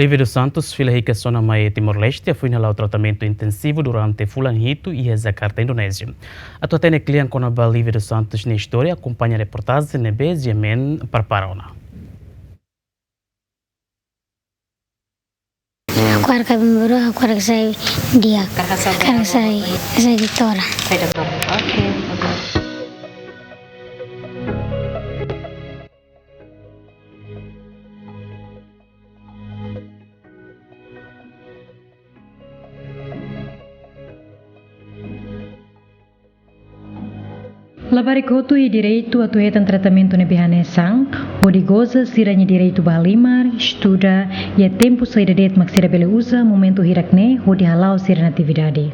Lívia dos Santos, filha rica zona mai Timor-Leste, foi ao tratamento intensivo durante Fulanhito e Jakarta, Indonésia. A tua tene cliente com a Lívia dos Santos na história acompanha a reportagem na BES Yemen para Paraona. Agora que agora que sai dia, agora sai editora. Labarikotu e direito a tuetan tratamento na bihanesang, onde goza siranya direito balimar, estuda e a tempo saída det maksira bele usa momento hirakne, onde halau sira natividade.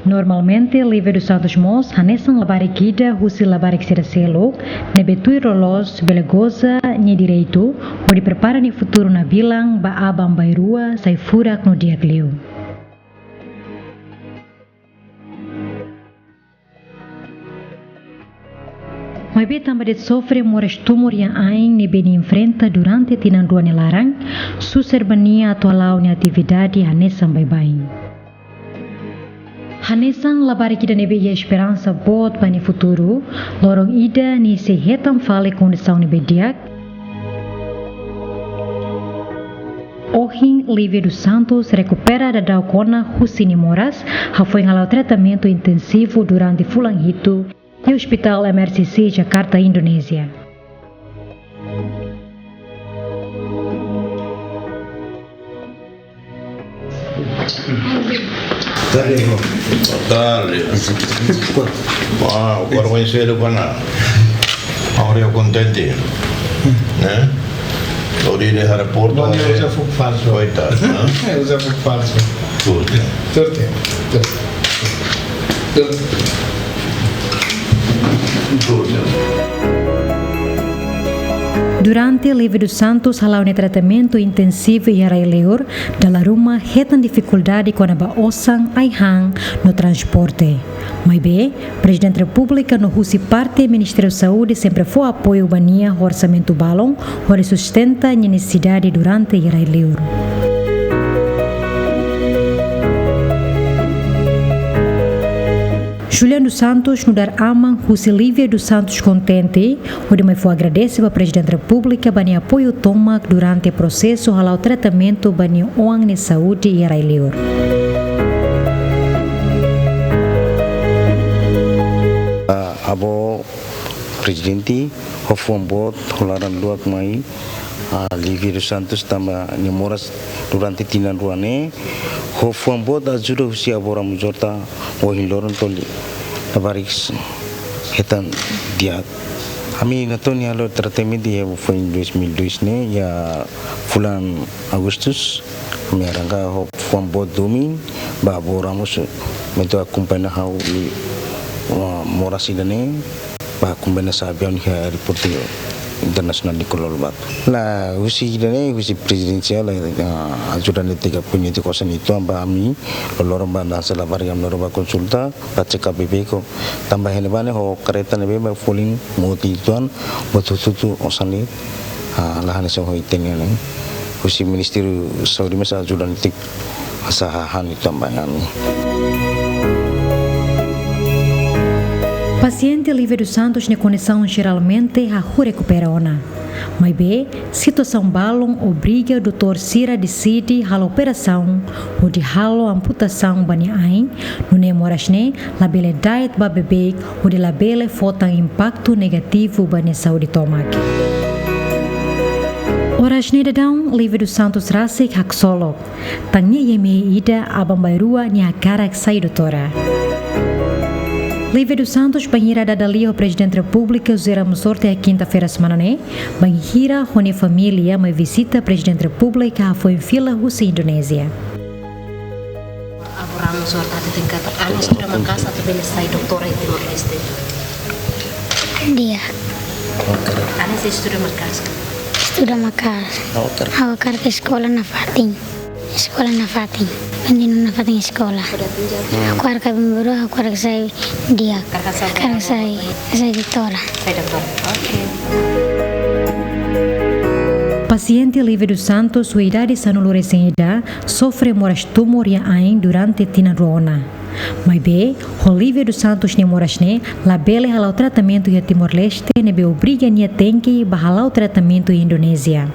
Normalmente, Lívia dos Santos Mos, hanesang labarikida, husi labarik sira selo, nebetui rolos bele goza nye direito, onde prepara ni futuro na bilang, ba abang bairua, sai furak no dia gleu. Mas bem também sofre moras tumor yang aing ni beni enfrenta durante tinan dua nelarang, suserbania atualau ni atividade hanesang bye-bye. Hanesang labari kita nebe ia esperança bot para ni futuro, lorong ida ni se hetam fale condição ni bediak. Ohin Lívia dos Santos recupera da daukona Husini Moras, foi ngalau tratamento intensivo durante Fulanhito e o Hospital MRCC Jakarta, Indonésia. Wow, agora vai ser do canal. Agora eu contente, né? Ori de report. Não usa fogo falso. Coitado, né? Usa fogo falso. Tudo. Durante Lívia dos Santos halau ne tratamento intensivo e araileor, dala rumah hetan dificuldade com a osang aihang no transporte. Mas bem, Presidente da República no husi parte Ministério da Saúde sempre foi apoio bania o orçamento balão, onde sustenta a necessidade durante o araileor. Juliano dos Santos no dar amang husi Lívia dos Santos contente, onde me foi agradecer ao Presidente da República bani apoio toma durante o processo halau tratamento bani oang ne saúde e araileor. Abo Presidente hofum bot holaran luak mai Lívia dos Santos tamba ni moras durante tinan ruane hofum bot ajuda husi abora mujorta ohin loron toli tabaris hetan dia kami natoni halo tratamento ya foi em 2002 ne ya bulan Agustus kami arangka hofum bot domin ba abora mus mento acompanha hau moras idane ba kumbena sabian ha reporting internasional di Kuala Lumpur. La usi idane usi presidensial ajudan tiga punya di kawasan itu amba ami lorong banda salabar yang lorong konsulta baca KBB ko tambah helebane ho kereta nebe ba fuling moti tuan betul-betul osani lahan se ho itengane usi ministeri Saudi masa ajudan tik asahan itu tambahan. Paciente Lívia dos Santos na condição geralmente a recupera ona. Mas bem, situação balão obriga o Dr. Sira decide a operação ou de halo amputação bani ain no nemorasne labele diet ba bebê ou de labele fotan impacto negativo bani saúde tomak. Orasne dadão Lívia dos Santos rasik haksolog tangnya yeme ida abang bairua ni akarak sai doutora. Lívia dos Santos banhira dali ao Presidente da República usamos sorte a quinta-feira semana né banhira com a família mas visita Presidente da República foi em fila Russa Indonésia. Abramos sorte a tingkat ane sudah makas atau selesai doktora di Timor-Leste. Dia. Ane sih sudah makas. Sudah makas. Awak ke sekolah na Fating. Sekolah na Fating. Hindi na Fating sekolah. Aku harus memburu, aku harus saya dia. Karena saya editora. Saya doktor. Oke. Paciente Lívia dos Santos, sua idade sanulu recém-ida, sofre moras tumor yang ain durante tina roona. Mas bem, Olívia dos Santos nem moras ne, labele halau tratamento em Timor-Leste, nebe obriga nia tenki bahalau tratamento em Indonésia.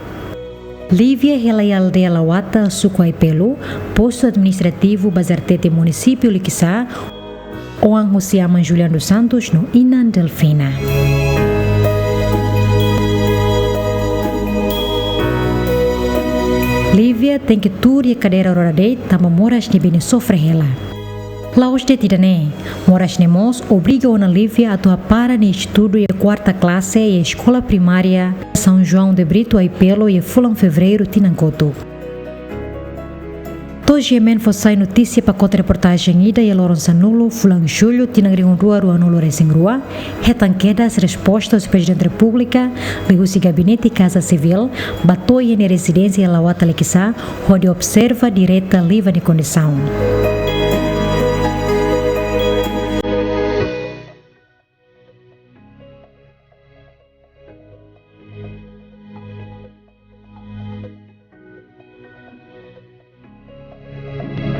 Lívia relai aldeia Lawata, Sukuai Pelu, posto administrativo Bazartete município Liquissá, Oang Husiaman Julian dos Santos no Inan Delfina. Lívia tem que tur e cadeira roradei, tama moras ne bene sofre ela. Laos de tidane, moras nemos obriga ona Lívia a tua para ne estudo e quarta classe e escola primária São João de Brito Aipelo e Fulan Fevereiro Tinancoto. Toji Yemen fossai notícia para contra reportagem ida e Loron Sanulo, Fulan Julho, Tinangringon Rua Nulo Resengrua, retanquedas respostas do Presidente da República, Legusi Gabinete Casa Civil, batoi em residência Lawata Liquissá, onde observa direta livre de condição.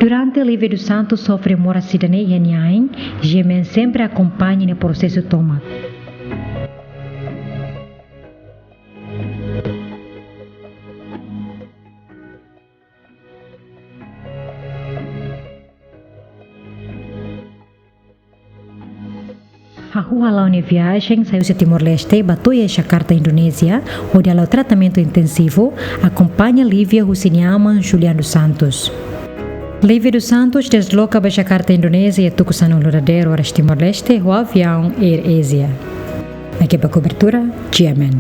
Durante Lívia dos Santos sofre mora cidadania em Yain, Yemen sempre acompanha no processo toma. A rua lá onde viagem saiu de Timor-Leste, bateu em Jakarta, Indonésia, onde ela tratamento intensivo, acompanha Lívia Husiniaman Julian dos Santos. Lívia dos Santos desloca para Jakarta, Indonésia e Tucson, Loradeiro, Timor-Leste, o avião Air Asia. Aqui para a cobertura, Yemen.